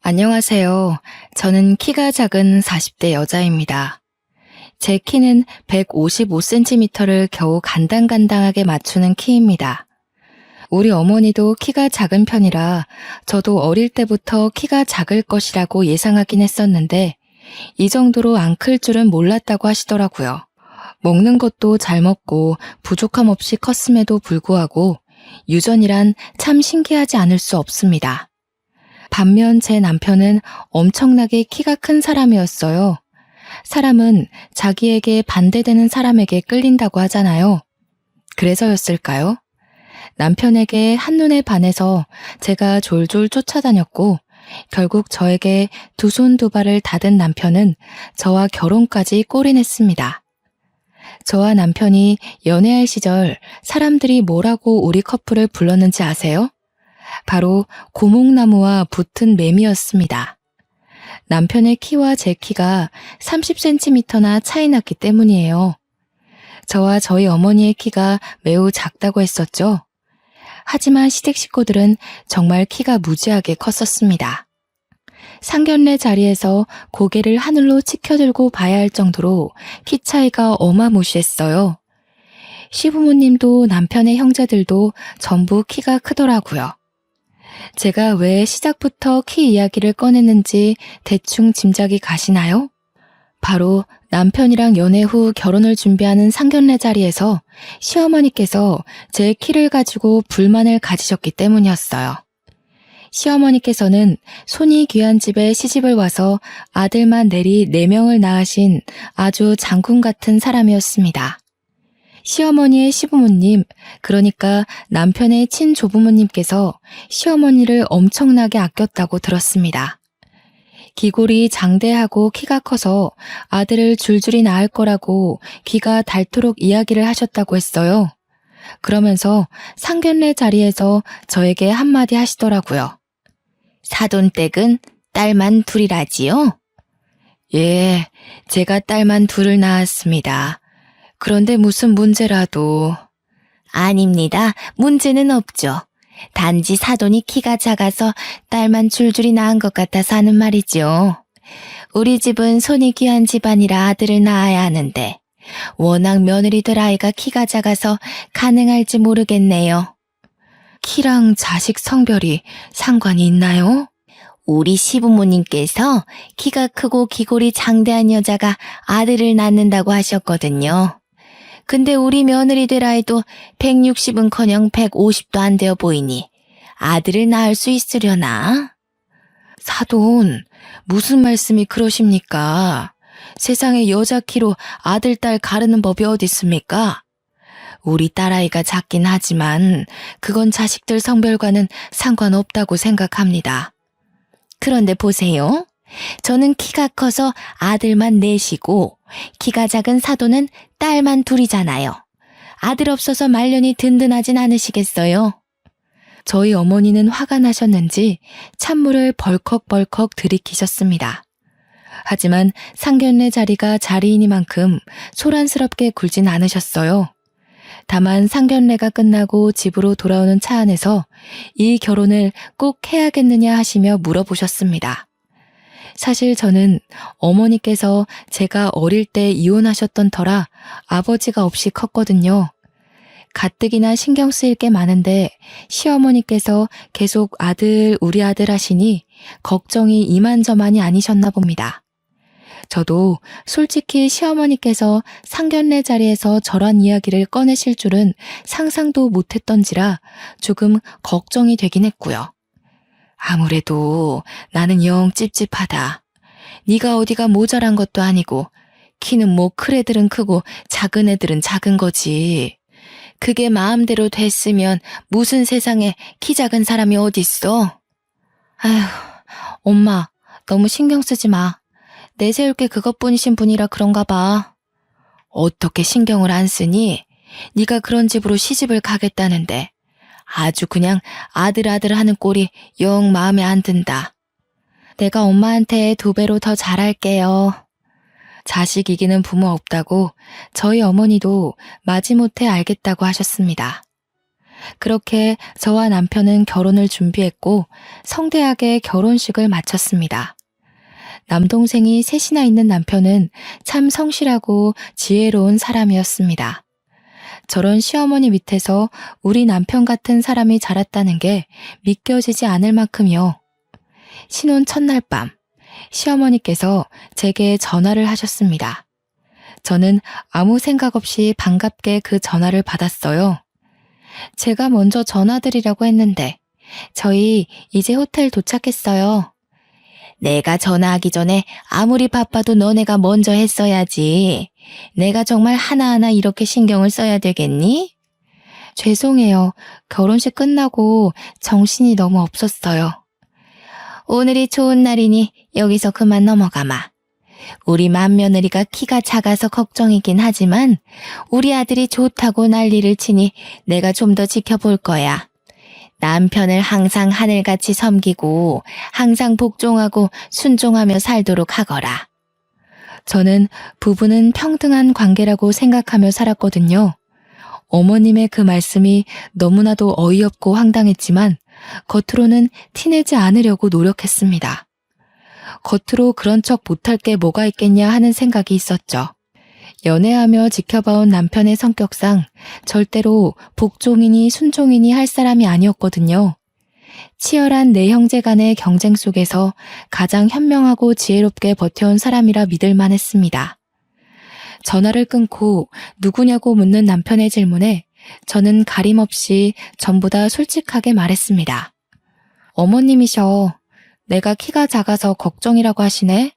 안녕하세요. 저는 키가 작은 40대 여자입니다. 제 키는 155cm를 겨우 간당간당하게 맞추는 키입니다. 우리 어머니도 키가 작은 편이라 저도 어릴 때부터 키가 작을 것이라고 예상하긴 했었는데 이 정도로 안 클 줄은 몰랐다고 하시더라고요. 먹는 것도 잘 먹고 부족함 없이 컸음에도 불구하고 유전이란 참 신기하지 않을 수 없습니다. 반면 제 남편은 엄청나게 키가 큰 사람이었어요. 사람은 자기에게 반대되는 사람에게 끌린다고 하잖아요. 그래서였을까요? 남편에게 한눈에 반해서 제가 졸졸 쫓아다녔고 결국 저에게 두 손 두 발을 닫은 남편은 저와 결혼까지 골인했습니다. 저와 남편이 연애할 시절 사람들이 뭐라고 우리 커플을 불렀는지 아세요? 바로 고목나무와 붙은 매미였습니다. 남편의 키와 제 키가 30cm나 차이 났기 때문이에요. 저와 저희 어머니의 키가 매우 작다고 했었죠. 하지만 시댁 식구들은 정말 키가 무지하게 컸었습니다. 상견례 자리에서 고개를 하늘로 치켜들고 봐야 할 정도로 키 차이가 어마무시했어요. 시부모님도 남편의 형제들도 전부 키가 크더라고요. 제가 왜 시작부터 키 이야기를 꺼냈는지 대충 짐작이 가시나요? 바로 남편이랑 연애 후 결혼을 준비하는 상견례 자리에서 시어머니께서 제 키를 가지고 불만을 가지셨기 때문이었어요. 시어머니께서는 손이 귀한 집에 시집을 와서 아들만 내리 4명을 낳으신 아주 장군 같은 사람이었습니다. 시어머니의 시부모님, 그러니까 남편의 친조부모님께서 시어머니를 엄청나게 아꼈다고 들었습니다. 기골이 장대하고 키가 커서 아들을 줄줄이 낳을 거라고 귀가 닳도록 이야기를 하셨다고 했어요. 그러면서 상견례 자리에서 저에게 한마디 하시더라고요. 사돈댁은 딸만 둘이라지요? 예, 제가 딸만 둘을 낳았습니다. 그런데 무슨 문제라도. 아닙니다. 문제는 없죠. 단지 사돈이 키가 작아서 딸만 줄줄이 낳은 것 같아서 하는 말이죠. 우리 집은 손이 귀한 집안이라 아들을 낳아야 하는데 워낙 며느리 될 아이가 키가 작아서 가능할지 모르겠네요. 키랑 자식 성별이 상관이 있나요? 우리 시부모님께서 키가 크고 기골이 장대한 여자가 아들을 낳는다고 하셨거든요. 근데 우리 며느리 될 아이도 160은커녕 150도 안 되어 보이니 아들을 낳을 수 있으려나? 사돈, 무슨 말씀이 그러십니까? 세상에 여자 키로 아들, 딸 가르는 법이 어디 있습니까? 우리 딸아이가 작긴 하지만 그건 자식들 성별과는 상관없다고 생각합니다. 그런데 보세요. 저는 키가 커서 아들만 넷이고 키가 작은 사돈은 딸만 둘이잖아요. 아들 없어서 말년이 든든하진 않으시겠어요? 저희 어머니는 화가 나셨는지 찬물을 벌컥벌컥 들이키셨습니다. 하지만 상견례 자리가 자리이니만큼 소란스럽게 굴진 않으셨어요. 다만 상견례가 끝나고 집으로 돌아오는 차 안에서 이 결혼을 꼭 해야겠느냐 하시며 물어보셨습니다. 사실 저는 어머니께서 제가 어릴 때 이혼하셨던 터라 아버지가 없이 컸거든요. 가뜩이나 신경 쓰일 게 많은데 시어머니께서 계속 우리 아들 하시니 걱정이 이만저만이 아니셨나 봅니다. 저도 솔직히 시어머니께서 상견례 자리에서 저런 이야기를 꺼내실 줄은 상상도 못했던지라 조금 걱정이 되긴 했고요. 아무래도 나는 영 찝찝하다. 네가 어디가 모자란 것도 아니고 키는 뭐 큰 애들은 크고 작은 애들은 작은 거지. 그게 마음대로 됐으면 무슨 세상에 키 작은 사람이 어딨어? 아휴, 엄마 너무 신경 쓰지 마. 내세울 게 그것뿐이신 분이라 그런가 봐. 어떻게 신경을 안 쓰니? 네가 그런 집으로 시집을 가겠다는데 아주 그냥 아들 하는 꼴이 영 마음에 안 든다. 내가 엄마한테 2배로 더 잘할게요. 자식 이기는 부모 없다고 저희 어머니도 마지못해 알겠다고 하셨습니다. 그렇게 저와 남편은 결혼을 준비했고 성대하게 결혼식을 마쳤습니다. 남동생이 셋이나 있는 남편은 참 성실하고 지혜로운 사람이었습니다. 저런 시어머니 밑에서 우리 남편 같은 사람이 자랐다는 게 믿겨지지 않을 만큼이요. 신혼 첫날 밤, 시어머니께서 제게 전화를 하셨습니다. 저는 아무 생각 없이 반갑게 그 전화를 받았어요. 제가 먼저 전화드리려고 했는데, 저희 이제 호텔 도착했어요. 내가 전화하기 전에 아무리 바빠도 너네가 먼저 했어야지. 내가 정말 하나하나 이렇게 신경을 써야 되겠니? 죄송해요. 결혼식 끝나고 정신이 너무 없었어요. 오늘이 좋은 날이니 여기서 그만 넘어가마. 우리 맏며느리가 키가 작아서 걱정이긴 하지만 우리 아들이 좋다고 난리를 치니 내가 좀 더 지켜볼 거야. 남편을 항상 하늘같이 섬기고 항상 복종하고 순종하며 살도록 하거라. 저는 부부는 평등한 관계라고 생각하며 살았거든요. 어머님의 그 말씀이 너무나도 어이없고 황당했지만 겉으로는 티내지 않으려고 노력했습니다. 겉으로 그런 척 못할 게 뭐가 있겠냐 하는 생각이 있었죠. 연애하며 지켜봐온 남편의 성격상 절대로 복종이니 순종이니 할 사람이 아니었거든요. 치열한 네 형제 간의 경쟁 속에서 가장 현명하고 지혜롭게 버텨온 사람이라 믿을 만했습니다. 전화를 끊고 누구냐고 묻는 남편의 질문에 저는 가림없이 전부 다 솔직하게 말했습니다. 어머님이셔. 내가 키가 작아서 걱정이라고 하시네?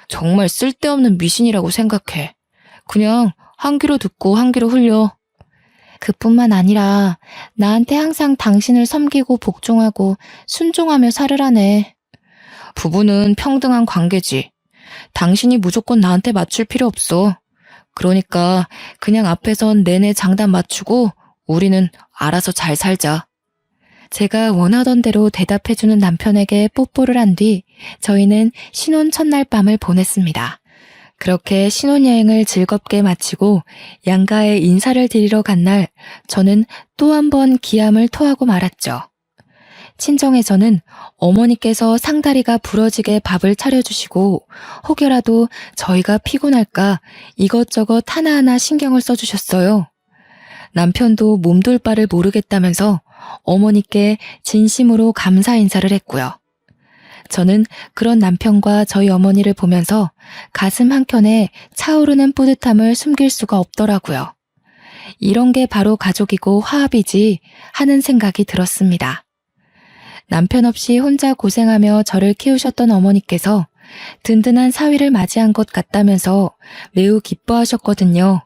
정말 쓸데없는 미신이라고 생각해. 그냥 한 귀로 듣고 한 귀로 흘려. 그뿐만 아니라 나한테 항상 당신을 섬기고 복종하고 순종하며 살으라네. 부부는 평등한 관계지. 당신이 무조건 나한테 맞출 필요 없어. 그러니까 그냥 앞에선 내내 장단 맞추고 우리는 알아서 잘 살자. 제가 원하던 대로 대답해주는 남편에게 뽀뽀를 한 뒤 저희는 신혼 첫날 밤을 보냈습니다. 그렇게 신혼여행을 즐겁게 마치고 양가에 인사를 드리러 간 날 저는 또 한 번 기함을 토하고 말았죠. 친정에서는 어머니께서 상다리가 부러지게 밥을 차려주시고 혹여라도 저희가 피곤할까 이것저것 하나하나 신경을 써주셨어요. 남편도 몸둘 바를 모르겠다면서 어머니께 진심으로 감사 인사를 했고요. 저는 그런 남편과 저희 어머니를 보면서 가슴 한켠에 차오르는 뿌듯함을 숨길 수가 없더라고요. 이런 게 바로 가족이고 화합이지 하는 생각이 들었습니다. 남편 없이 혼자 고생하며 저를 키우셨던 어머니께서 든든한 사위를 맞이한 것 같다면서 매우 기뻐하셨거든요.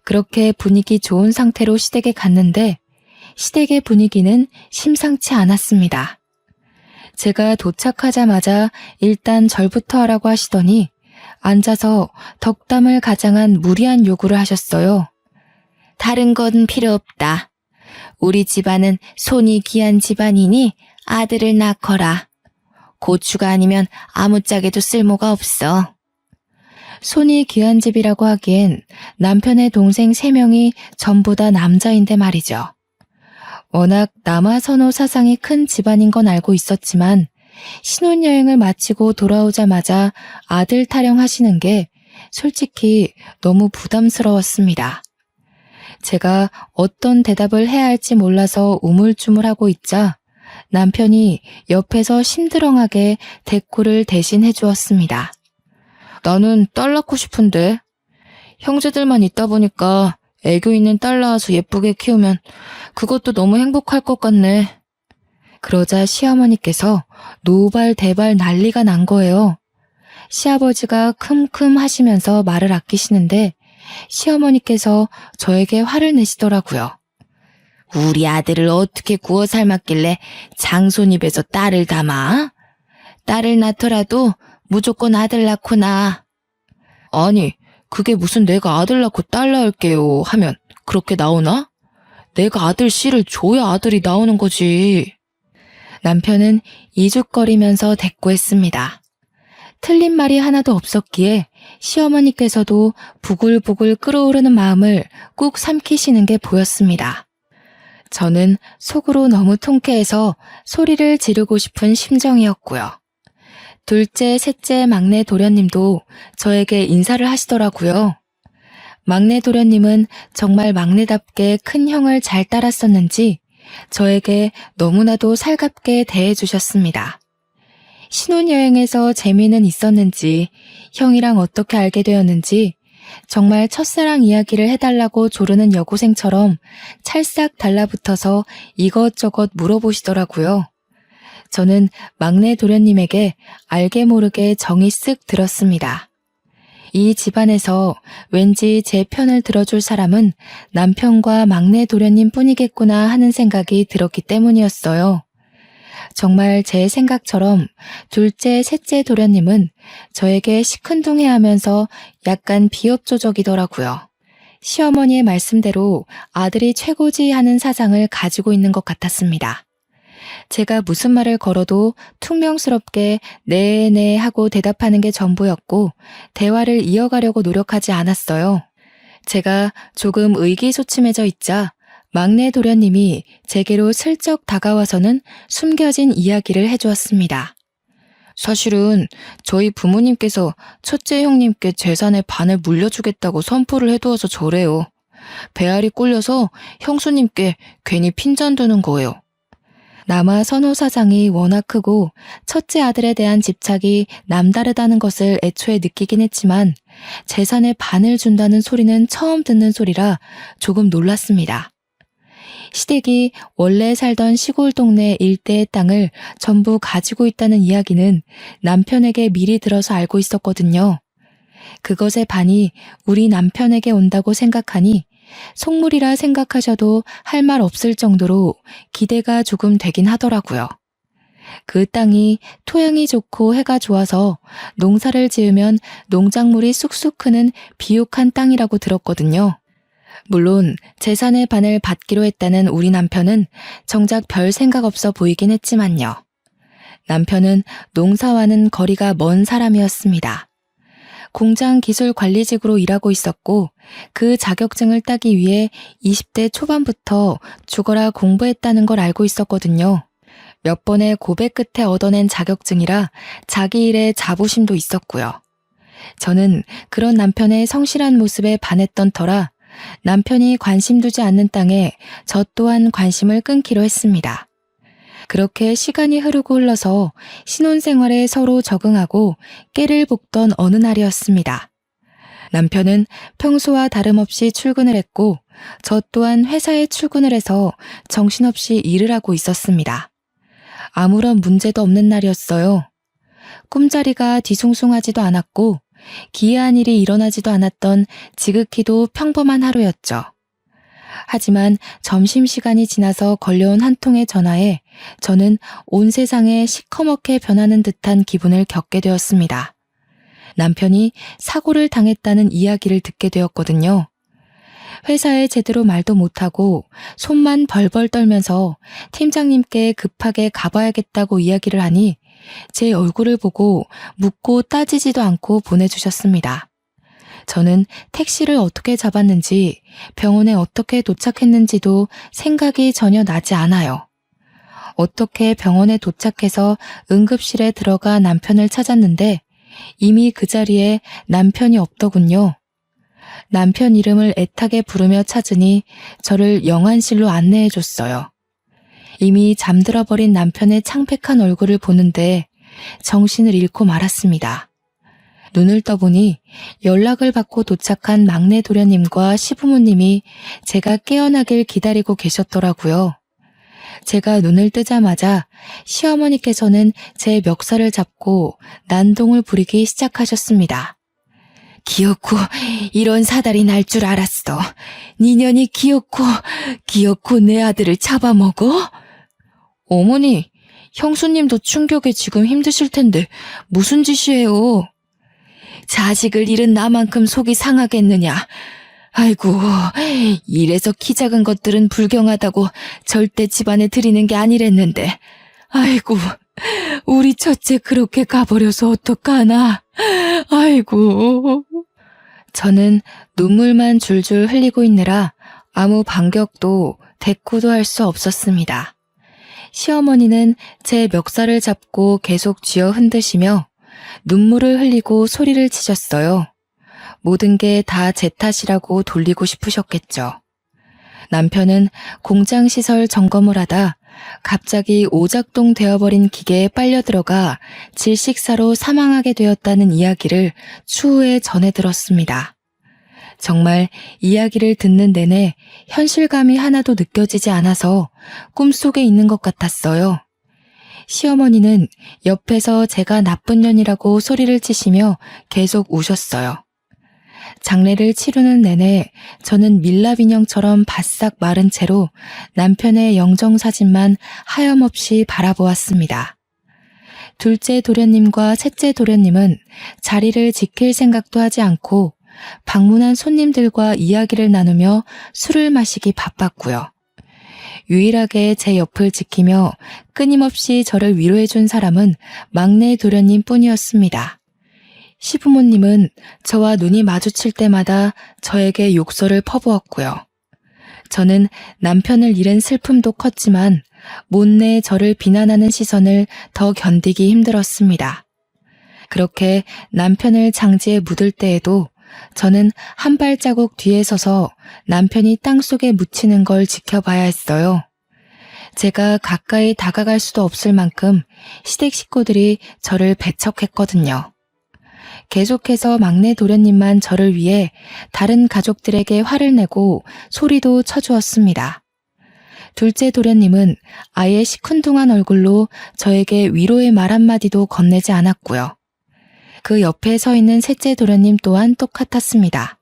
그렇게 분위기 좋은 상태로 시댁에 갔는데 시댁의 분위기는 심상치 않았습니다. 제가 도착하자마자 일단 절부터 하라고 하시더니 앉아서 덕담을 가장한 무리한 요구를 하셨어요. 다른 건 필요 없다. 우리 집안은 손이 귀한 집안이니 아들을 낳거라. 고추가 아니면 아무짝에도 쓸모가 없어. 손이 귀한 집이라고 하기엔 남편의 동생 3명이 전부 다 남자인데 말이죠. 워낙 남아선호 사상이 큰 집안인 건 알고 있었지만 신혼여행을 마치고 돌아오자마자 아들 타령하시는 게 솔직히 너무 부담스러웠습니다. 제가 어떤 대답을 해야 할지 몰라서 우물쭈물하고 있자 남편이 옆에서 심드렁하게 대꾸를 대신 해주었습니다. 나는 딸 낳고 싶은데 형제들만 있다 보니까 애교 있는 딸 낳아서 예쁘게 키우면 그것도 너무 행복할 것 같네. 그러자 시어머니께서 노발대발 난리가 난 거예요. 시아버지가 큼큼 하시면서 말을 아끼시는데 시어머니께서 저에게 화를 내시더라고요. 우리 아들을 어떻게 구워 삶았길래 장손 입에서 딸을 담아? 딸을 낳더라도 무조건 아들 낳고 낳아. 아니, 그게 무슨 내가 아들 낳고 딸 낳을게요 하면 그렇게 나오나? 내가 아들 씨를 줘야 아들이 나오는 거지. 남편은 이죽거리면서 대꾸했습니다. 틀린 말이 하나도 없었기에 시어머니께서도 부글부글 끓어오르는 마음을 꾹 삼키시는 게 보였습니다. 저는 속으로 너무 통쾌해서 소리를 지르고 싶은 심정이었고요. 둘째, 셋째 막내 도련님도 저에게 인사를 하시더라고요. 막내 도련님은 정말 막내답게 큰 형을 잘 따랐었는지 저에게 너무나도 살갑게 대해주셨습니다. 신혼여행에서 재미는 있었는지 형이랑 어떻게 알게 되었는지 정말 첫사랑 이야기를 해달라고 조르는 여고생처럼 찰싹 달라붙어서 이것저것 물어보시더라고요. 저는 막내 도련님에게 알게 모르게 정이 쓱 들었습니다. 이 집안에서 왠지 제 편을 들어줄 사람은 남편과 막내 도련님 뿐이겠구나 하는 생각이 들었기 때문이었어요. 정말 제 생각처럼 둘째, 셋째 도련님은 저에게 시큰둥해하면서 약간 비협조적이더라고요. 시어머니의 말씀대로 아들이 최고지 하는 사상을 가지고 있는 것 같았습니다. 제가 무슨 말을 걸어도 퉁명스럽게 네네 하고 대답하는 게 전부였고 대화를 이어가려고 노력하지 않았어요. 제가 조금 의기소침해져 있자 막내 도련님이 제게로 슬쩍 다가와서는 숨겨진 이야기를 해주었습니다. 사실은 저희 부모님께서 첫째 형님께 재산의 반을 물려주겠다고 선포를 해두어서 저래요. 배알이 꼴려서 형수님께 괜히 핀잔 드는 거예요. 남아 선호 사상이 워낙 크고 첫째 아들에 대한 집착이 남다르다는 것을 애초에 느끼긴 했지만 재산의 반을 준다는 소리는 처음 듣는 소리라 조금 놀랐습니다. 시댁이 원래 살던 시골 동네 일대의 땅을 전부 가지고 있다는 이야기는 남편에게 미리 들어서 알고 있었거든요. 그것의 반이 우리 남편에게 온다고 생각하니 속물이라 생각하셔도 할 말 없을 정도로 기대가 조금 되긴 하더라고요. 그 땅이 토양이 좋고 해가 좋아서 농사를 지으면 농작물이 쑥쑥 크는 비옥한 땅이라고 들었거든요. 물론 재산의 반을 받기로 했다는 우리 남편은 정작 별 생각 없어 보이긴 했지만요. 남편은 농사와는 거리가 먼 사람이었습니다. 공장 기술 관리직으로 일하고 있었고 그 자격증을 따기 위해 20대 초반부터 죽어라 공부했다는 걸 알고 있었거든요. 몇 번의 고백 끝에 얻어낸 자격증이라 자기 일에 자부심도 있었고요. 저는 그런 남편의 성실한 모습에 반했던 터라 남편이 관심 두지 않는 땅에 저 또한 관심을 끊기로 했습니다. 그렇게 시간이 흐르고 흘러서 신혼생활에 서로 적응하고 깨를 볶던 어느 날이었습니다. 남편은 평소와 다름없이 출근을 했고 저 또한 회사에 출근을 해서 정신없이 일을 하고 있었습니다. 아무런 문제도 없는 날이었어요. 꿈자리가 뒤숭숭하지도 않았고 기이한 일이 일어나지도 않았던 지극히도 평범한 하루였죠. 하지만 점심시간이 지나서 걸려온 한 통의 전화에 저는 온 세상에 시커멓게 변하는 듯한 기분을 겪게 되었습니다. 남편이 사고를 당했다는 이야기를 듣게 되었거든요. 회사에 제대로 말도 못하고 손만 벌벌 떨면서 팀장님께 급하게 가봐야겠다고 이야기를 하니 제 얼굴을 보고 묻고 따지지도 않고 보내주셨습니다. 저는 택시를 어떻게 잡았는지 병원에 어떻게 도착했는지도 생각이 전혀 나지 않아요. 어떻게 병원에 도착해서 응급실에 들어가 남편을 찾았는데 이미 그 자리에 남편이 없더군요. 남편 이름을 애타게 부르며 찾으니 저를 영안실로 안내해줬어요. 이미 잠들어버린 남편의 창백한 얼굴을 보는데 정신을 잃고 말았습니다. 눈을 떠보니 연락을 받고 도착한 막내 도련님과 시부모님이 제가 깨어나길 기다리고 계셨더라고요. 제가 눈을 뜨자마자 시어머니께서는 제 멱살을 잡고 난동을 부리기 시작하셨습니다. 기어코 이런 사달이 날 줄 알았어. 니년이 기어코 내 아들을 잡아먹어? 어머니, 형수님도 충격에 지금 힘드실 텐데 무슨 짓이에요? 자식을 잃은 나만큼 속이 상하겠느냐. 아이고, 이래서 키 작은 것들은 불경하다고 절대 집안에 들이는 게 아니랬는데. 아이고, 우리 첫째 그렇게 가버려서 어떡하나. 아이고. 저는 눈물만 줄줄 흘리고 있느라 아무 반격도 대꾸도 할 수 없었습니다. 시어머니는 제 멱살을 잡고 계속 쥐어 흔드시며 눈물을 흘리고 소리를 치셨어요. 모든 게 다 제 탓이라고 돌리고 싶으셨겠죠. 남편은 공장시설 점검을 하다 갑자기 오작동 되어버린 기계에 빨려 들어가 질식사로 사망하게 되었다는 이야기를 추후에 전해 들었습니다. 정말 이야기를 듣는 내내 현실감이 하나도 느껴지지 않아서 꿈속에 있는 것 같았어요. 시어머니는 옆에서 제가 나쁜 년이라고 소리를 치시며 계속 우셨어요. 장례를 치르는 내내 저는 밀랍 인형처럼 바싹 마른 채로 남편의 영정사진만 하염없이 바라보았습니다. 둘째 도련님과 셋째 도련님은 자리를 지킬 생각도 하지 않고 방문한 손님들과 이야기를 나누며 술을 마시기 바빴고요. 유일하게 제 옆을 지키며 끊임없이 저를 위로해준 사람은 막내 도련님 뿐이었습니다. 시부모님은 저와 눈이 마주칠 때마다 저에게 욕설을 퍼부었고요. 저는 남편을 잃은 슬픔도 컸지만 못내 저를 비난하는 시선을 더 견디기 힘들었습니다. 그렇게 남편을 장지에 묻을 때에도 저는 한 발자국 뒤에 서서 남편이 땅속에 묻히는 걸 지켜봐야 했어요. 제가 가까이 다가갈 수도 없을 만큼 시댁 식구들이 저를 배척했거든요. 계속해서 막내 도련님만 저를 위해 다른 가족들에게 화를 내고 소리도 쳐주었습니다. 둘째 도련님은 아예 시큰둥한 얼굴로 저에게 위로의 말 한마디도 건네지 않았고요. 그 옆에 서 있는 셋째 도련님 또한 똑같았습니다.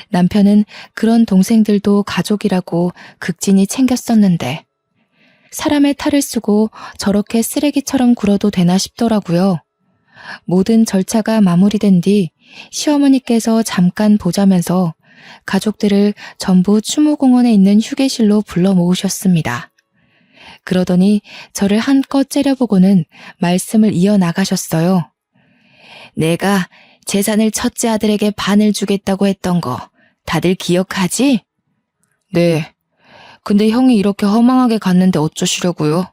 남편은 그런 동생들도 가족이라고 극진히 챙겼었는데 사람의 탈을 쓰고 저렇게 쓰레기처럼 굴어도 되나 싶더라고요. 모든 절차가 마무리된 뒤 시어머니께서 잠깐 보자면서 가족들을 전부 추모공원에 있는 휴게실로 불러 모으셨습니다. 그러더니 저를 한껏 째려보고는 말씀을 이어나가셨어요. 내가 재산을 첫째 아들에게 반을 주겠다고 했던 거 다들 기억하지? 네. 근데 형이 이렇게 허망하게 갔는데 어쩌시려고요?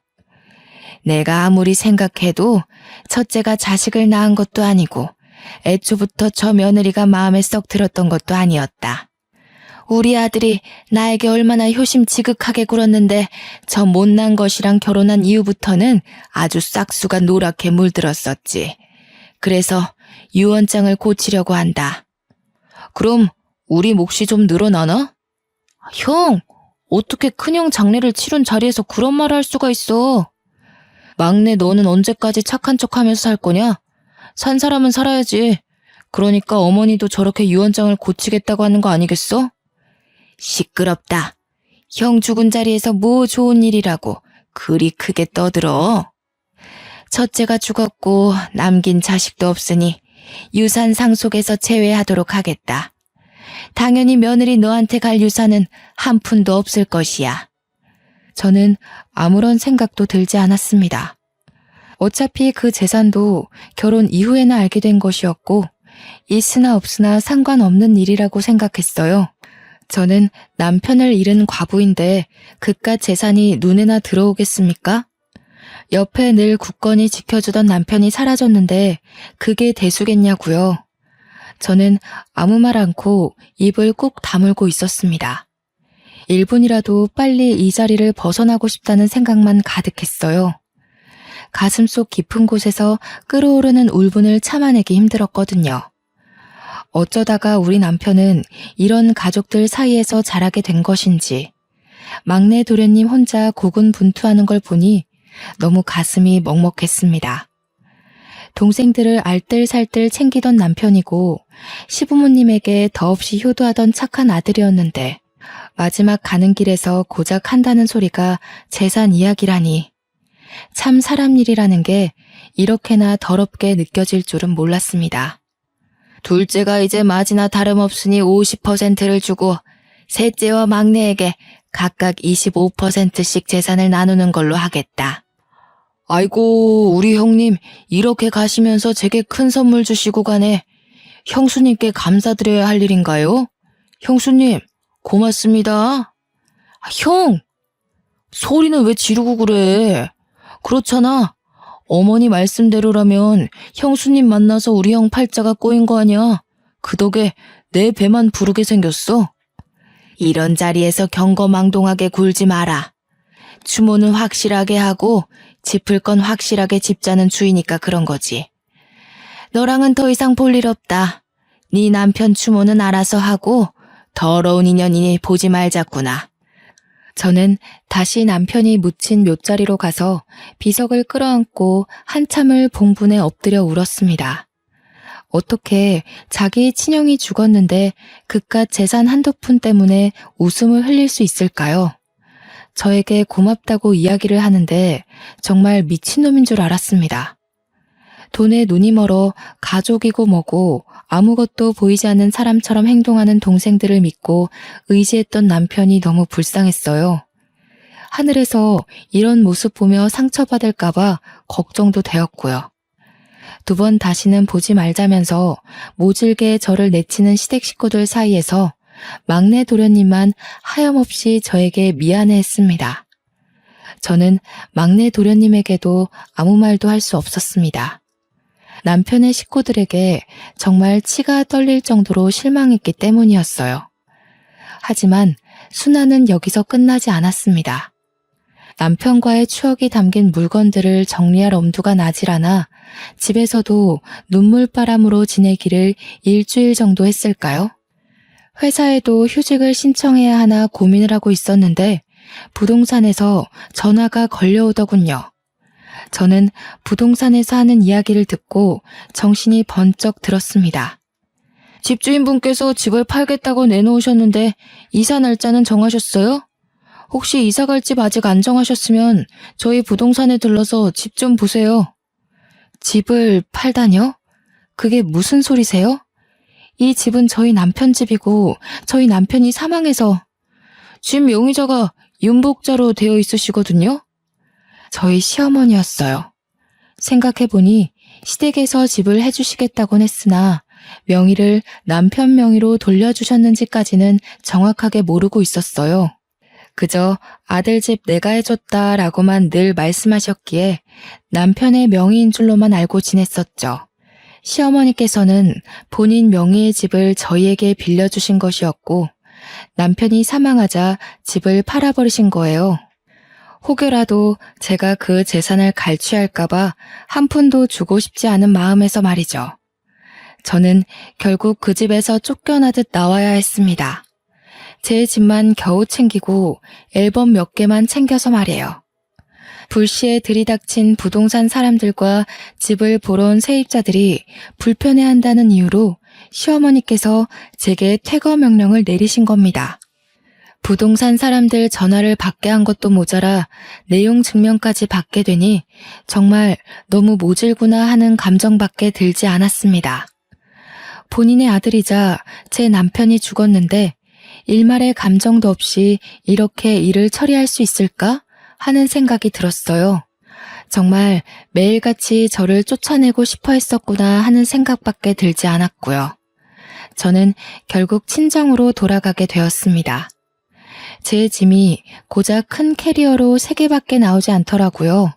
내가 아무리 생각해도 첫째가 자식을 낳은 것도 아니고 애초부터 저 며느리가 마음에 썩 들었던 것도 아니었다. 우리 아들이 나에게 얼마나 효심 지극하게 굴었는데 저 못난 것이랑 결혼한 이후부터는 아주 싹수가 노랗게 물들었었지. 그래서 유언장을 고치려고 한다. 그럼 우리 몫이 좀 늘어나나? 형, 어떻게 큰형 장례를 치른 자리에서 그런 말을 할 수가 있어? 막내 너는 언제까지 착한 척하면서 살 거냐? 산 사람은 살아야지. 그러니까 어머니도 저렇게 유언장을 고치겠다고 하는 거 아니겠어? 시끄럽다. 형 죽은 자리에서 뭐 좋은 일이라고 그리 크게 떠들어. 첫째가 죽었고 남긴 자식도 없으니 유산 상속에서 제외하도록 하겠다. 당연히 며느리 너한테 갈 유산은 한 푼도 없을 것이야. 저는 아무런 생각도 들지 않았습니다. 어차피 그 재산도 결혼 이후에나 알게 된 것이었고 있으나 없으나 상관없는 일이라고 생각했어요. 저는 남편을 잃은 과부인데 그깟 재산이 눈에나 들어오겠습니까? 옆에 늘 굳건히 지켜주던 남편이 사라졌는데 그게 대수겠냐고요. 저는 아무 말 않고 입을 꾹 다물고 있었습니다. 1분이라도 빨리 이 자리를 벗어나고 싶다는 생각만 가득했어요. 가슴속 깊은 곳에서 끓어오르는 울분을 참아내기 힘들었거든요. 어쩌다가 우리 남편은 이런 가족들 사이에서 자라게 된 것인지 막내 도련님 혼자 고군분투하는 걸 보니 너무 가슴이 먹먹했습니다. 동생들을 알뜰살뜰 챙기던 남편이고 시부모님에게 더없이 효도하던 착한 아들이었는데 마지막 가는 길에서 고작 한다는 소리가 재산 이야기라니. 참 사람 일이라는 게 이렇게나 더럽게 느껴질 줄은 몰랐습니다. 둘째가 이제 마지나 다름없으니 50%를 주고 셋째와 막내에게 각각 25%씩 재산을 나누는 걸로 하겠다. 아이고, 우리 형님 이렇게 가시면서 제게 큰 선물 주시고 가네. 형수님께 감사드려야 할 일인가요? 형수님, 고맙습니다. 형! 소리는 왜 지르고 그래? 그렇잖아. 어머니 말씀대로라면 형수님 만나서 우리 형 팔자가 꼬인 거 아니야? 그 덕에 내 배만 부르게 생겼어. 이런 자리에서 경거망동하게 굴지 마라. 추모는 확실하게 하고 짚을 건 확실하게 짚자는 주의니까 그런 거지. 너랑은 더 이상 볼 일 없다. 네 남편 추모는 알아서 하고 더러운 인연이니 보지 말자꾸나. 저는 다시 남편이 묻힌 묘자리로 가서 비석을 끌어안고 한참을 봉분에 엎드려 울었습니다. 어떻게 자기 친형이 죽었는데 그깟 재산 한두 푼 때문에 웃음을 흘릴 수 있을까요? 저에게 고맙다고 이야기를 하는데 정말 미친놈인 줄 알았습니다. 돈에 눈이 멀어 가족이고 뭐고 아무것도 보이지 않는 사람처럼 행동하는 동생들을 믿고 의지했던 남편이 너무 불쌍했어요. 하늘에서 이런 모습 보며 상처받을까봐 걱정도 되었고요. 2번 다시는 보지 말자면서 모질게 저를 내치는 시댁 식구들 사이에서 막내 도련님만 하염없이 저에게 미안해했습니다. 저는 막내 도련님에게도 아무 말도 할 수 없었습니다. 남편의 식구들에게 정말 치가 떨릴 정도로 실망했기 때문이었어요. 하지만 순환은 여기서 끝나지 않았습니다. 남편과의 추억이 담긴 물건들을 정리할 엄두가 나질 않아 집에서도 눈물바람으로 지내기를 일주일 정도 했을까요? 회사에도 휴직을 신청해야 하나 고민을 하고 있었는데 부동산에서 전화가 걸려오더군요. 저는 부동산에서 하는 이야기를 듣고 정신이 번쩍 들었습니다. 집주인분께서 집을 팔겠다고 내놓으셨는데 이사 날짜는 정하셨어요? 혹시 이사 갈 집 아직 안 정하셨으면 저희 부동산에 들러서 집 좀 보세요. 집을 팔다뇨? 그게 무슨 소리세요? 이 집은 저희 남편 집이고 저희 남편이 사망해서 집 용의자가 윤복자로 되어 있으시거든요? 저희 시어머니였어요. 생각해보니 시댁에서 집을 해주시겠다곤 했으나 명의를 남편 명의로 돌려주셨는지까지는 정확하게 모르고 있었어요. 그저 아들 집 내가 해줬다라고만 늘 말씀하셨기에 남편의 명의인 줄로만 알고 지냈었죠. 시어머니께서는 본인 명의의 집을 저희에게 빌려주신 것이었고 남편이 사망하자 집을 팔아버리신 거예요. 혹여라도 제가 그 재산을 갈취할까봐 한 푼도 주고 싶지 않은 마음에서 말이죠. 저는 결국 그 집에서 쫓겨나듯 나와야 했습니다. 제 집만 겨우 챙기고 앨범 몇 개만 챙겨서 말이에요. 불시에 들이닥친 부동산 사람들과 집을 보러 온 세입자들이 불편해한다는 이유로 시어머니께서 제게 퇴거 명령을 내리신 겁니다. 부동산 사람들 전화를 받게 한 것도 모자라 내용 증명까지 받게 되니 정말 너무 모질구나 하는 감정밖에 들지 않았습니다. 본인의 아들이자 제 남편이 죽었는데 일말의 감정도 없이 이렇게 일을 처리할 수 있을까 하는 생각이 들었어요. 정말 매일같이 저를 쫓아내고 싶어 했었구나 하는 생각밖에 들지 않았고요. 저는 결국 친정으로 돌아가게 되었습니다. 제 짐이 고작 큰 캐리어로 3개밖에 나오지 않더라고요.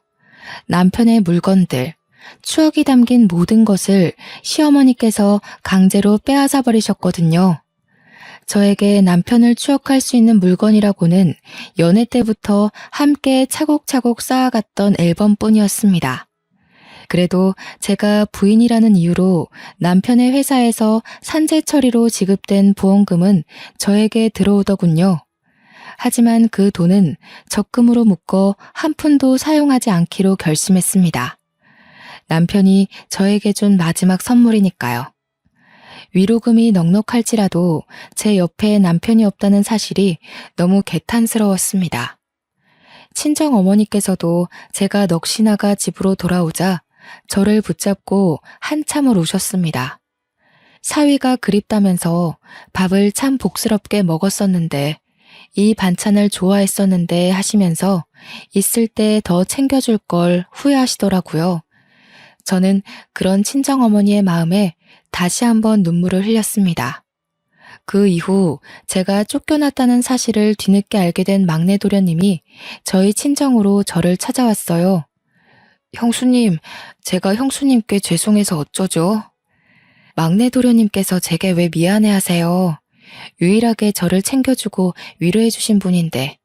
남편의 물건들, 추억이 담긴 모든 것을 시어머니께서 강제로 빼앗아 버리셨거든요. 저에게 남편을 추억할 수 있는 물건이라고는 연애 때부터 함께 차곡차곡 쌓아갔던 앨범뿐이었습니다. 그래도 제가 부인이라는 이유로 남편의 회사에서 산재 처리로 지급된 보험금은 저에게 들어오더군요. 하지만 그 돈은 적금으로 묶어 한 푼도 사용하지 않기로 결심했습니다. 남편이 저에게 준 마지막 선물이니까요. 위로금이 넉넉할지라도 제 옆에 남편이 없다는 사실이 너무 개탄스러웠습니다. 친정 어머니께서도 제가 넋이 나가 집으로 돌아오자 저를 붙잡고 한참을 우셨습니다. 사위가 그립다면서 밥을 참 복스럽게 먹었었는데 이 반찬을 좋아했었는데 하시면서 있을 때 더 챙겨줄 걸 후회하시더라고요. 저는 그런 친정어머니의 마음에 다시 한번 눈물을 흘렸습니다. 그 이후 제가 쫓겨났다는 사실을 뒤늦게 알게 된 막내 도련님이 저희 친정으로 저를 찾아왔어요. 형수님, 제가 형수님께 죄송해서 어쩌죠? 막내 도련님께서 제게 왜 미안해하세요? 유일하게 저를 챙겨주고 위로해주신 분인데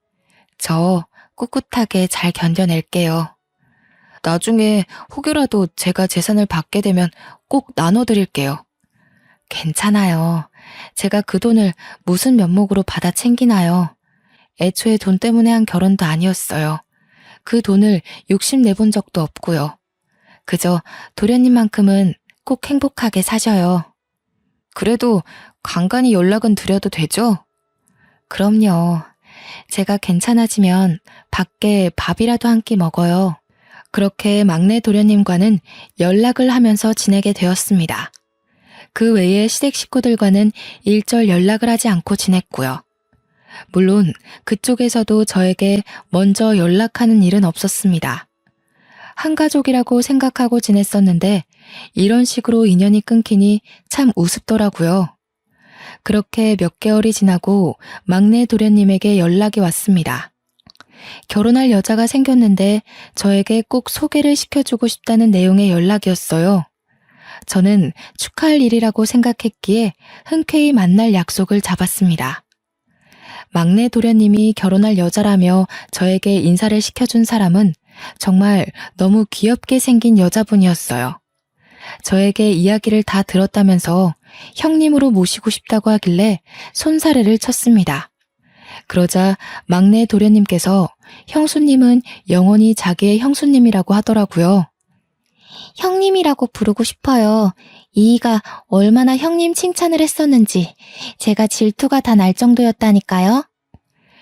저 꿋꿋하게 잘 견뎌낼게요. 나중에 혹여라도 제가 재산을 받게 되면 꼭 나눠드릴게요. 괜찮아요. 제가 그 돈을 무슨 면목으로 받아 챙기나요? 애초에 돈 때문에 한 결혼도 아니었어요. 그 돈을 욕심내본 적도 없고요. 그저 도련님만큼은 꼭 행복하게 사셔요. 그래도 간간히 연락은 드려도 되죠? 그럼요. 제가 괜찮아지면 밖에 밥이라도 한 끼 먹어요. 그렇게 막내 도련님과는 연락을 하면서 지내게 되었습니다. 그 외에 시댁 식구들과는 일절 연락을 하지 않고 지냈고요. 물론 그쪽에서도 저에게 먼저 연락하는 일은 없었습니다. 한 가족이라고 생각하고 지냈었는데 이런 식으로 인연이 끊기니 참 우습더라고요. 그렇게 몇 개월이 지나고 막내 도련님에게 연락이 왔습니다. 결혼할 여자가 생겼는데 저에게 꼭 소개를 시켜주고 싶다는 내용의 연락이었어요. 저는 축하할 일이라고 생각했기에 흔쾌히 만날 약속을 잡았습니다. 막내 도련님이 결혼할 여자라며 저에게 인사를 시켜준 사람은 정말 너무 귀엽게 생긴 여자분이었어요. 저에게 이야기를 다 들었다면서 형님으로 모시고 싶다고 하길래 손사래를 쳤습니다. 그러자 막내 도련님께서 형수님은 영원히 자기의 형수님이라고 하더라고요. 형님이라고 부르고 싶어요. 이이가 얼마나 형님 칭찬을 했었는지 제가 질투가 다 날 정도였다니까요.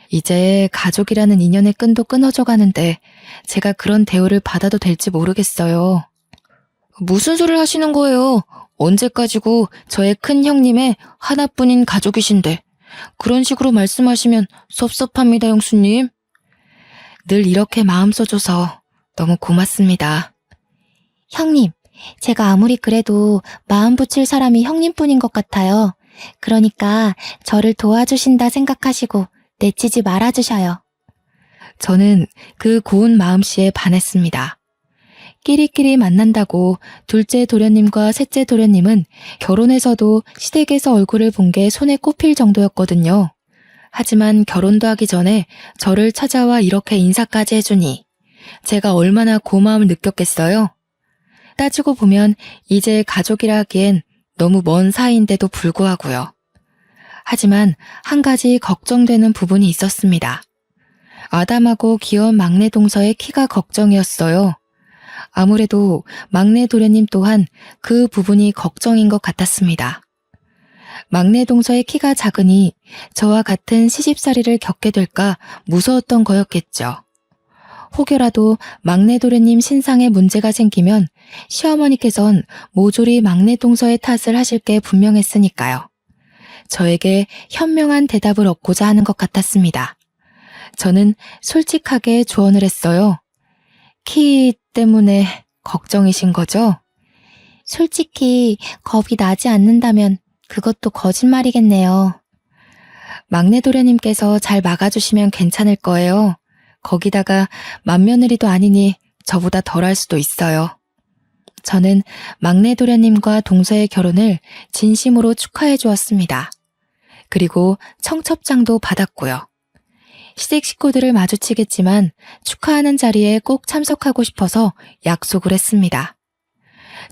이제 가족이라는 인연의 끈도 끊어져 가는데 제가 그런 대우를 받아도 될지 모르겠어요. 무슨 소리를 하시는 거예요? 언제까지고 저의 큰 형님의 하나뿐인 가족이신데 그런 식으로 말씀하시면 섭섭합니다, 형수님. 늘 이렇게 마음 써줘서 너무 고맙습니다. 형님, 제가 아무리 그래도 마음 붙일 사람이 형님뿐인 것 같아요. 그러니까 저를 도와주신다 생각하시고 내치지 말아주셔요. 저는 그 고운 마음씨에 반했습니다. 끼리끼리 만난다고 둘째 도련님과 셋째 도련님은 결혼해서도 시댁에서 얼굴을 본 게 손에 꼽힐 정도였거든요. 하지만 결혼도 하기 전에 저를 찾아와 이렇게 인사까지 해주니 제가 얼마나 고마움을 느꼈겠어요? 따지고 보면 이제 가족이라 하기엔 너무 먼 사이인데도 불구하고요. 하지만 한 가지 걱정되는 부분이 있었습니다. 아담하고 귀여운 막내 동서의 키가 걱정이었어요. 아무래도 막내 도련님 또한 그 부분이 걱정인 것 같았습니다. 막내 동서의 키가 작으니 저와 같은 시집살이를 겪게 될까 무서웠던 거였겠죠. 혹여라도 막내 도련님 신상에 문제가 생기면 시어머니께선 모조리 막내 동서의 탓을 하실 게 분명했으니까요. 저에게 현명한 대답을 얻고자 하는 것 같았습니다. 저는 솔직하게 조언을 했어요. 키 때문에 걱정이신 거죠? 솔직히 겁이 나지 않는다면 그것도 거짓말이겠네요. 막내 도련님께서 잘 막아주시면 괜찮을 거예요. 거기다가 맏며느리도 아니니 저보다 덜할 수도 있어요. 저는 막내 도련님과 동서의 결혼을 진심으로 축하해 주었습니다. 그리고 청첩장도 받았고요. 시댁 식구들을 마주치겠지만 축하하는 자리에 꼭 참석하고 싶어서 약속을 했습니다.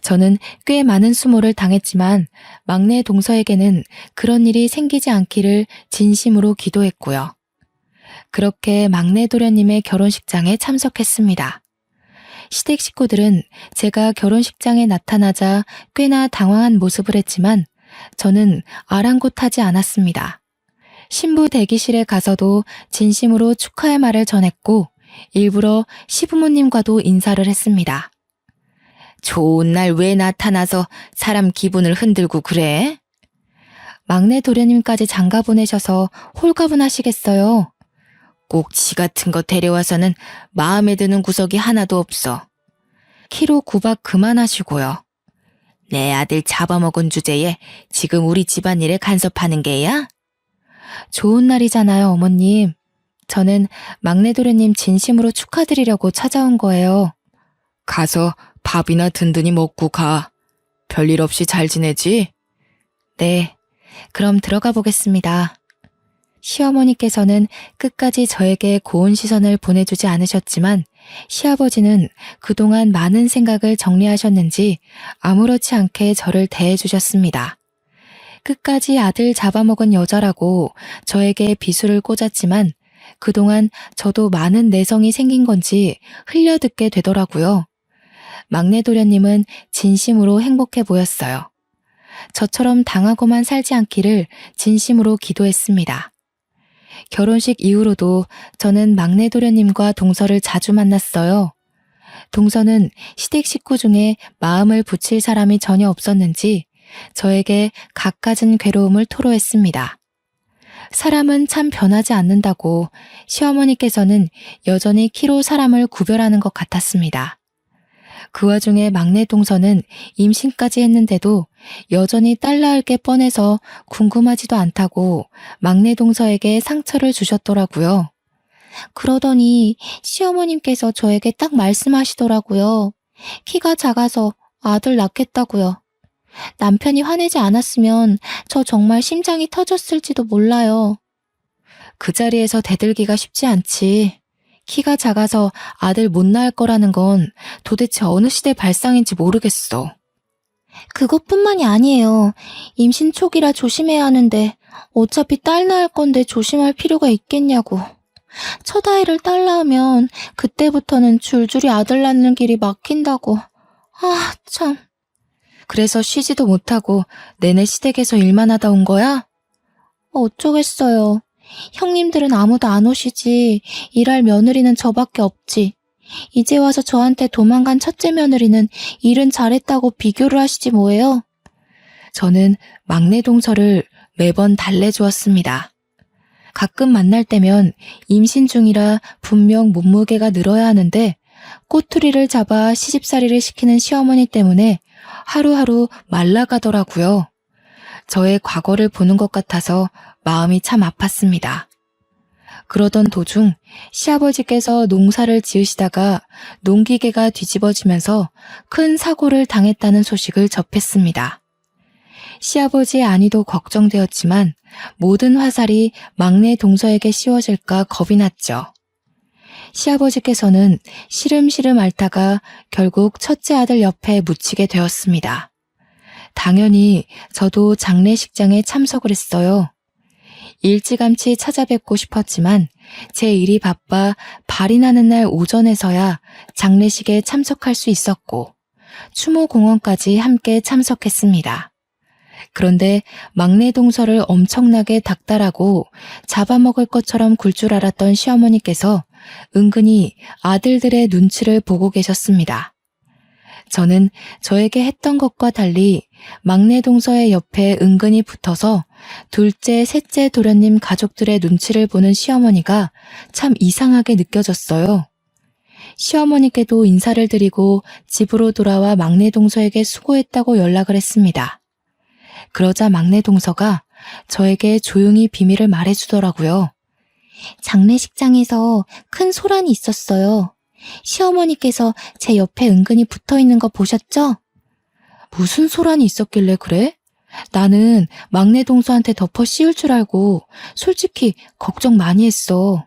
저는 꽤 많은 수모를 당했지만 막내 동서에게는 그런 일이 생기지 않기를 진심으로 기도했고요. 그렇게 막내 도련님의 결혼식장에 참석했습니다. 시댁 식구들은 제가 결혼식장에 나타나자 꽤나 당황한 모습을 했지만 저는 아랑곳하지 않았습니다. 신부 대기실에 가서도 진심으로 축하의 말을 전했고 일부러 시부모님과도 인사를 했습니다. 좋은 날 왜 나타나서 사람 기분을 흔들고 그래? 막내 도련님까지 장가 보내셔서 홀가분하시겠어요. 꼭 지 같은 거 데려와서는 마음에 드는 구석이 하나도 없어. 키로 구박 그만하시고요. 내 아들 잡아먹은 주제에 지금 우리 집안일에 간섭하는 게야? 좋은 날이잖아요, 어머님. 저는 막내 도련님 진심으로 축하드리려고 찾아온 거예요. 가서 밥이나 든든히 먹고 가. 별일 없이 잘 지내지? 네, 그럼 들어가 보겠습니다. 시어머니께서는 끝까지 저에게 고운 시선을 보내주지 않으셨지만 시아버지는 그동안 많은 생각을 정리하셨는지 아무렇지 않게 저를 대해주셨습니다. 끝까지 아들 잡아먹은 여자라고 저에게 비수를 꽂았지만 그동안 저도 많은 내성이 생긴 건지 흘려듣게 되더라고요. 막내 도련님은 진심으로 행복해 보였어요. 저처럼 당하고만 살지 않기를 진심으로 기도했습니다. 결혼식 이후로도 저는 막내 도련님과 동서를 자주 만났어요. 동서는 시댁 식구 중에 마음을 붙일 사람이 전혀 없었는지 저에게 갖가진 괴로움을 토로했습니다. 사람은 참 변하지 않는다고 시어머니께서는 여전히 키로 사람을 구별하는 것 같았습니다. 그 와중에 막내 동서는 임신까지 했는데도 여전히 딸 낳을 게 뻔해서 궁금하지도 않다고 막내 동서에게 상처를 주셨더라고요. 그러더니 시어머님께서 저에게 딱 말씀하시더라고요. 키가 작아서 아들 낳겠다고요. 남편이 화내지 않았으면 저 정말 심장이 터졌을지도 몰라요. 그 자리에서 대들기가 쉽지 않지. 키가 작아서 아들 못 낳을 거라는 건 도대체 어느 시대 발상인지 모르겠어. 그것뿐만이 아니에요. 임신 초기라 조심해야 하는데 어차피 딸 낳을 건데 조심할 필요가 있겠냐고. 첫 아이를 딸 낳으면 그때부터는 줄줄이 아들 낳는 길이 막힌다고. 아, 참. 그래서 쉬지도 못하고 내내 시댁에서 일만 하다 온 거야? 어쩌겠어요. 형님들은 아무도 안 오시지. 일할 며느리는 저밖에 없지. 이제 와서 저한테 도망간 첫째 며느리는 일은 잘했다고 비교를 하시지 뭐예요? 저는 막내 동서를 매번 달래주었습니다. 가끔 만날 때면 임신 중이라 분명 몸무게가 늘어야 하는데 꼬투리를 잡아 시집살이를 시키는 시어머니 때문에 하루하루 말라가더라고요. 저의 과거를 보는 것 같아서 마음이 참 아팠습니다. 그러던 도중 시아버지께서 농사를 지으시다가 농기계가 뒤집어지면서 큰 사고를 당했다는 소식을 접했습니다. 시아버지의 안위도 걱정되었지만 모든 화살이 막내 동서에게 씌워질까 겁이 났죠. 시아버지께서는 시름시름 앓다가 결국 첫째 아들 옆에 묻히게 되었습니다. 당연히 저도 장례식장에 참석을 했어요. 일찌감치 찾아뵙고 싶었지만 제 일이 바빠 발이 나는 날 오전에서야 장례식에 참석할 수 있었고 추모공원까지 함께 참석했습니다. 그런데 막내 동서를 엄청나게 닥달하고 잡아먹을 것처럼 굴 줄 알았던 시어머니께서 은근히 아들들의 눈치를 보고 계셨습니다. 저는 저에게 했던 것과 달리 막내 동서의 옆에 은근히 붙어서 둘째, 셋째 도련님 가족들의 눈치를 보는 시어머니가 참 이상하게 느껴졌어요. 시어머니께도 인사를 드리고 집으로 돌아와 막내 동서에게 수고했다고 연락을 했습니다. 그러자 막내 동서가 저에게 조용히 비밀을 말해주더라고요. 장례식장에서 큰 소란이 있었어요. 시어머니께서 제 옆에 은근히 붙어있는 거 보셨죠? 무슨 소란이 있었길래 그래? 나는 막내 동서한테 덮어 씌울 줄 알고 솔직히 걱정 많이 했어.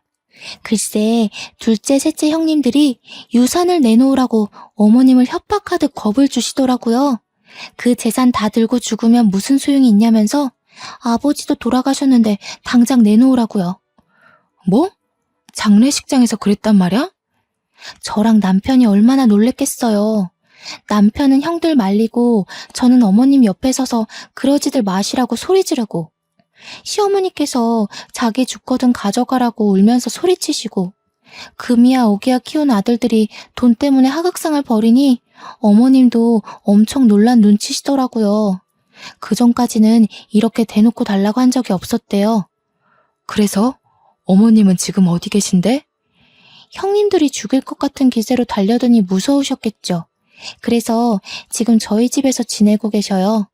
글쎄, 둘째, 셋째 형님들이 유산을 내놓으라고 어머님을 협박하듯 겁을 주시더라고요. 그 재산 다 들고 죽으면 무슨 소용이 있냐면서 아버지도 돌아가셨는데 당장 내놓으라고요. 뭐? 장례식장에서 그랬단 말이야? 저랑 남편이 얼마나 놀랬겠어요. 남편은 형들 말리고 저는 어머님 옆에 서서 그러지들 마시라고 소리 지르고 시어머니께서 자기 죽거든 가져가라고 울면서 소리치시고 금이야 오기야 키운 아들들이 돈 때문에 하극상을 벌이니 어머님도 엄청 놀란 눈치시더라고요. 그전까지는 이렇게 대놓고 달라고 한 적이 없었대요. 그래서 어머님은 지금 어디 계신데? 형님들이 죽일 것 같은 기세로 달려드니 무서우셨겠죠. 그래서 지금 저희 집에서 지내고 계셔요.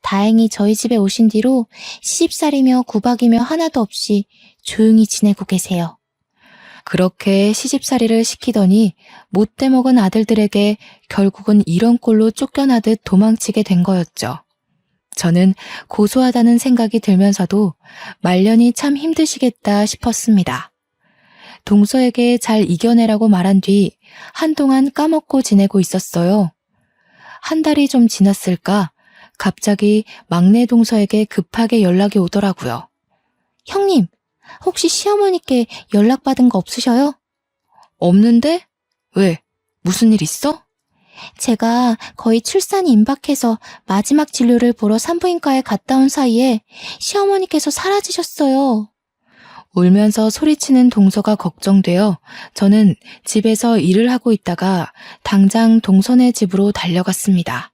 다행히 저희 집에 오신 뒤로 시집살이며 구박이며 하나도 없이 조용히 지내고 계세요. 그렇게 시집살이를 시키더니 못돼 먹은 아들들에게 결국은 이런 꼴로 쫓겨나듯 도망치게 된 거였죠. 저는 고소하다는 생각이 들면서도 말년이 참 힘드시겠다 싶었습니다. 동서에게 잘 이겨내라고 말한 뒤 한동안 까먹고 지내고 있었어요. 한 달이 좀 지났을까 갑자기 막내 동서에게 급하게 연락이 오더라고요. 형님, 혹시 시어머니께 연락받은 거 없으셔요? 없는데? 왜? 무슨 일 있어? 제가 거의 출산이 임박해서 마지막 진료를 보러 산부인과에 갔다 온 사이에 시어머니께서 사라지셨어요. 울면서 소리치는 동서가 걱정되어 저는 집에서 일을 하고 있다가 당장 동서네 집으로 달려갔습니다.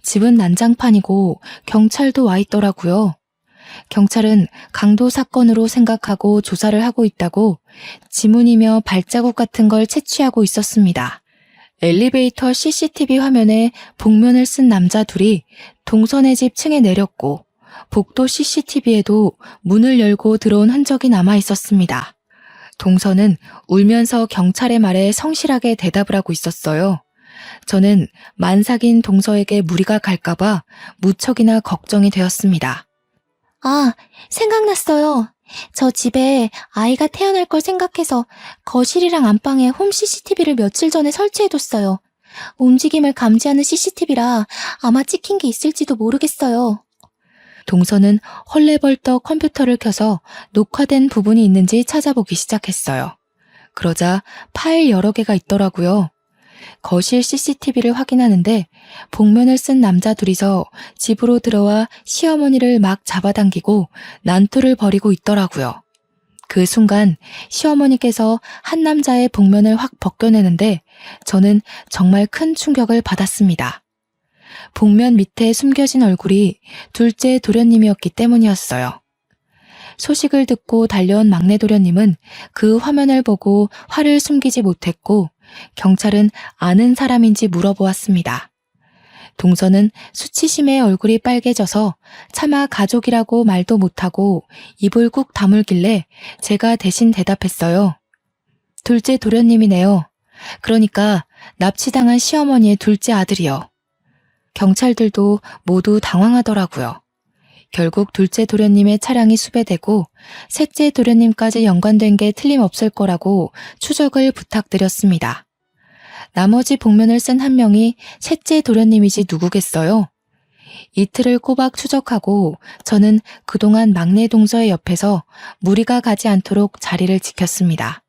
집은 난장판이고 경찰도 와 있더라고요. 경찰은 강도 사건으로 생각하고 조사를 하고 있다고 지문이며 발자국 같은 걸 채취하고 있었습니다. 엘리베이터 CCTV 화면에 복면을 쓴 남자 둘이 동서네 집 층에 내렸고 복도 CCTV에도 문을 열고 들어온 흔적이 남아 있었습니다. 동서는 울면서 경찰의 말에 성실하게 대답을 하고 있었어요. 저는 만삭인 동서에게 무리가 갈까봐 무척이나 걱정이 되었습니다. 아, 생각났어요. 저 집에 아이가 태어날 걸 생각해서 거실이랑 안방에 홈 CCTV를 며칠 전에 설치해뒀어요. 움직임을 감지하는 CCTV라 아마 찍힌 게 있을지도 모르겠어요. 동서는 헐레벌떡 컴퓨터를 켜서 녹화된 부분이 있는지 찾아보기 시작했어요. 그러자 파일 여러 개가 있더라고요. 거실 CCTV를 확인하는데 복면을 쓴 남자 둘이서 집으로 들어와 시어머니를 막 잡아당기고 난투를 벌이고 있더라고요. 그 순간 시어머니께서 한 남자의 복면을 확 벗겨내는데 저는 정말 큰 충격을 받았습니다. 복면 밑에 숨겨진 얼굴이 둘째 도련님이었기 때문이었어요. 소식을 듣고 달려온 막내 도련님은 그 화면을 보고 화를 숨기지 못했고 경찰은 아는 사람인지 물어보았습니다. 동서는 수치심에 얼굴이 빨개져서 차마 가족이라고 말도 못하고 입을 꾹 다물길래 제가 대신 대답했어요. 둘째 도련님이네요. 그러니까 납치당한 시어머니의 둘째 아들이요. 경찰들도 모두 당황하더라고요. 결국 둘째 도련님의 차량이 수배되고 셋째 도련님까지 연관된 게 틀림없을 거라고 추적을 부탁드렸습니다. 나머지 복면을 쓴 한 명이 셋째 도련님이지 누구겠어요? 이틀을 꼬박 추적하고 저는 그동안 막내 동서의 옆에서 무리가 가지 않도록 자리를 지켰습니다.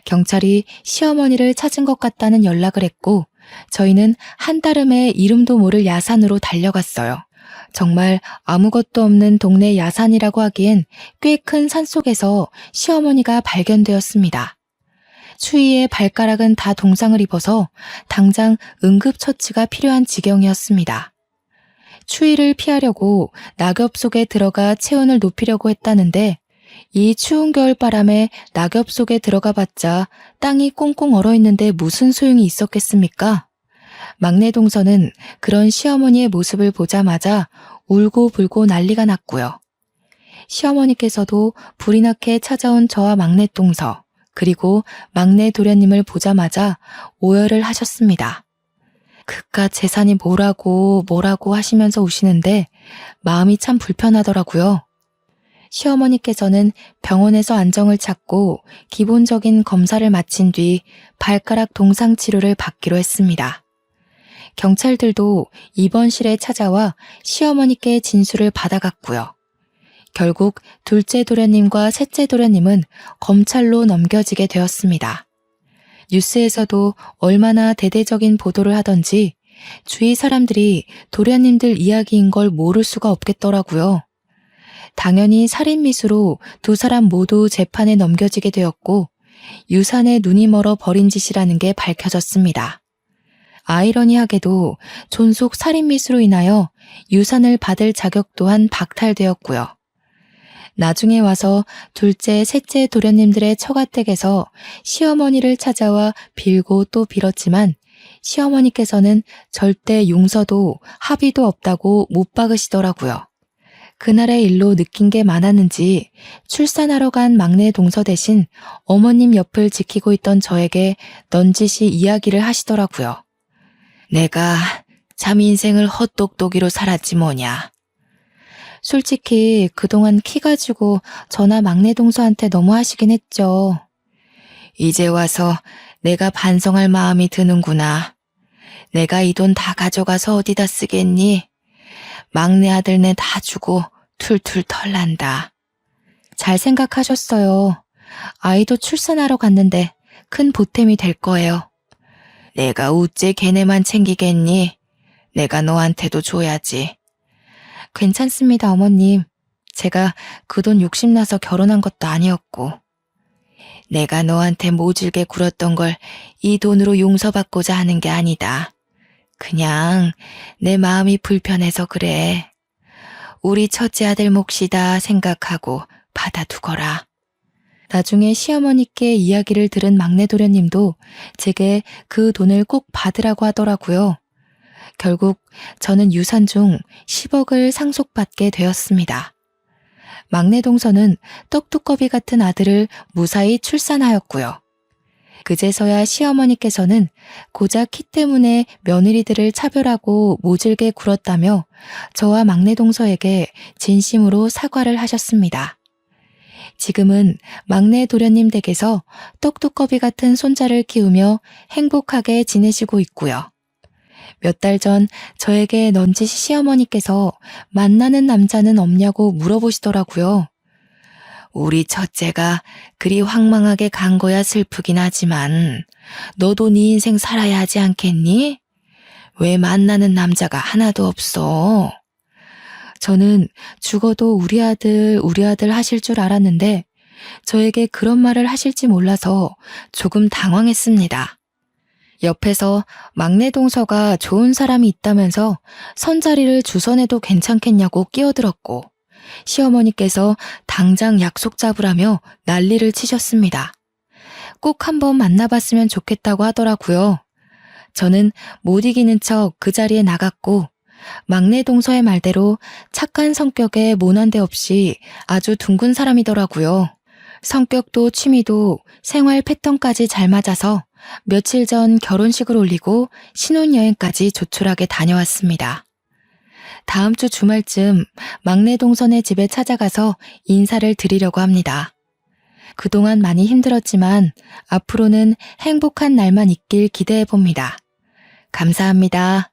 경찰이 시어머니를 찾은 것 같다는 연락을 했고 저희는 한달음에 이름도 모를 야산으로 달려갔어요. 정말 아무것도 없는 동네 야산이라고 하기엔 꽤 큰 산속에서 시어머니가 발견되었습니다. 추위에 발가락은 다 동상을 입어서 당장 응급처치가 필요한 지경이었습니다. 추위를 피하려고 낙엽 속에 들어가 체온을 높이려고 했다는데 이 추운 겨울바람에 낙엽 속에 들어가 봤자 땅이 꽁꽁 얼어있는데 무슨 소용이 있었겠습니까? 막내 동서는 그런 시어머니의 모습을 보자마자 울고 불고 난리가 났고요. 시어머니께서도 불이 나게 찾아온 저와 막내 동서 그리고 막내 도련님을 보자마자 오열을 하셨습니다. 그깟 재산이 뭐라고 하시면서 우시는데 마음이 참 불편하더라고요. 시어머니께서는 병원에서 안정을 찾고 기본적인 검사를 마친 뒤 발가락 동상 치료를 받기로 했습니다. 경찰들도 입원실에 찾아와 시어머니께 진술을 받아갔고요. 결국 둘째 도련님과 셋째 도련님은 검찰로 넘겨지게 되었습니다. 뉴스에서도 얼마나 대대적인 보도를 하던지 주위 사람들이 도련님들 이야기인 걸 모를 수가 없겠더라고요. 당연히 살인미수로 두 사람 모두 재판에 넘겨지게 되었고 유산에 눈이 멀어 버린 짓이라는 게 밝혀졌습니다. 아이러니하게도 존속 살인미수로 인하여 유산을 받을 자격 또한 박탈되었고요. 나중에 와서 둘째, 셋째 도련님들의 처가댁에서 시어머니를 찾아와 빌고 또 빌었지만 시어머니께서는 절대 용서도 합의도 없다고 못 박으시더라고요. 그날의 일로 느낀 게 많았는지 출산하러 간 막내 동서 대신 어머님 옆을 지키고 있던 저에게 넌지시 이야기를 하시더라고요. 내가 참 인생을 헛똑똑이로 살았지 뭐냐. 솔직히 그동안 키 가지고 저나 막내 동서한테 너무 하시긴 했죠. 이제 와서 내가 반성할 마음이 드는구나. 내가 이 돈 다 가져가서 어디다 쓰겠니? 막내 아들네 다 주고 툴툴 털난다. 잘 생각하셨어요. 아이도 출산하러 갔는데 큰 보탬이 될 거예요. 내가 우째 걔네만 챙기겠니? 내가 너한테도 줘야지. 괜찮습니다, 어머님. 제가 그 돈 욕심나서 결혼한 것도 아니었고. 내가 너한테 모질게 굴었던 걸 이 돈으로 용서받고자 하는 게 아니다. 그냥 내 마음이 불편해서 그래. 우리 첫째 아들 몫이다 생각하고 받아두거라. 나중에 시어머니께 이야기를 들은 막내 도련님도 제게 그 돈을 꼭 받으라고 하더라고요. 결국 저는 유산 중 10억을 상속받게 되었습니다. 막내 동서는 떡두꺼비 같은 아들을 무사히 출산하였고요. 그제서야 시어머니께서는 고작 키 때문에 며느리들을 차별하고 모질게 굴었다며 저와 막내 동서에게 진심으로 사과를 하셨습니다. 지금은 막내 도련님 댁에서 떡두꺼비 같은 손자를 키우며 행복하게 지내시고 있고요. 몇 달 전 저에게 넌지시 시어머니께서 만나는 남자는 없냐고 물어보시더라고요. 우리 첫째가 그리 황망하게 간 거야 슬프긴 하지만 너도 네 인생 살아야 하지 않겠니? 왜 만나는 남자가 하나도 없어? 저는 죽어도 우리 아들 하실 줄 알았는데 저에게 그런 말을 하실지 몰라서 조금 당황했습니다. 옆에서 막내 동서가 좋은 사람이 있다면서 선자리를 주선해도 괜찮겠냐고 끼어들었고 시어머니께서 당장 약속 잡으라며 난리를 치셨습니다. 꼭 한번 만나봤으면 좋겠다고 하더라고요. 저는 못 이기는 척 그 자리에 나갔고 막내 동서의 말대로 착한 성격에 모난데 없이 아주 둥근 사람이더라고요. 성격도 취미도 생활 패턴까지 잘 맞아서 며칠 전 결혼식을 올리고 신혼여행까지 조촐하게 다녀왔습니다. 다음 주 주말쯤 막내 동서네 집에 찾아가서 인사를 드리려고 합니다. 그동안 많이 힘들었지만 앞으로는 행복한 날만 있길 기대해 봅니다. 감사합니다.